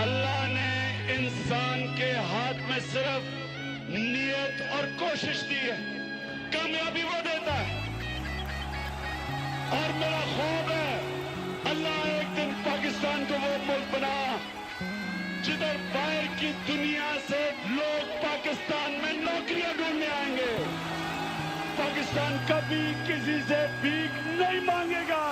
اللہ نے انسان کے ہاتھ میں صرف نیت اور کوشش دی ہے، کامیابی وہ دیتا ہے۔ اور میرا خواب ہے اللہ ایک دن پاکستان کو وہ ملک بنا جدھر باہر کی دنیا سے لوگ پاکستان میں نوکریاں ڈھونڈنے آئیں گے۔ پاکستان کبھی کسی سے بھیک نہیں مانگے گا۔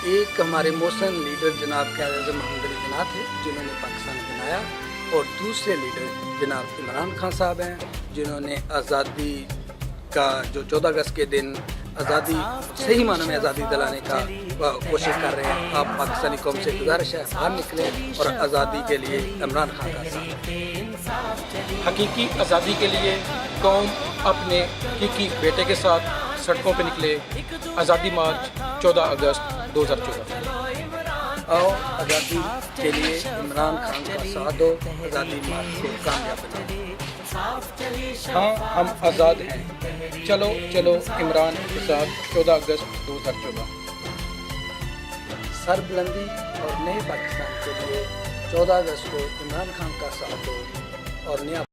ایک ہمارے موسن لیڈر جناب قائد اعظم محمد علی جناح تھے جنہوں نے پاکستان بنایا، اور دوسرے لیڈر جناب عمران خان صاحب ہیں جنہوں نے آزادی کا جو 14 اگست کے دن آزادی صحیح معنی میں آزادی دلانے کا کوشش کر رہے ہیں۔ آپ پاکستانی قوم سے گزارش ہے باہر نکلیں اور آزادی کے لیے عمران خان کا ساتھ دیں۔ حقیقی آزادی کے لیے قوم اپنے حقیقی بیٹے کے ساتھ سڑکوں پہ نکلے۔ آزادی مارچ 14 اگست 2014۔ آؤ آزادی کے لیے عمران خان کا ساتھ دو، آزادی مارچ کو کامیاب بناؤ۔ ہاں ہم آزاد ہیں، چلو چلو عمران کے ساتھ 14 اگست 2014۔ سر بلندی اور نئے پاکستان کے لیے 14 اگست کو عمران خان کا ساتھ دو اور نیا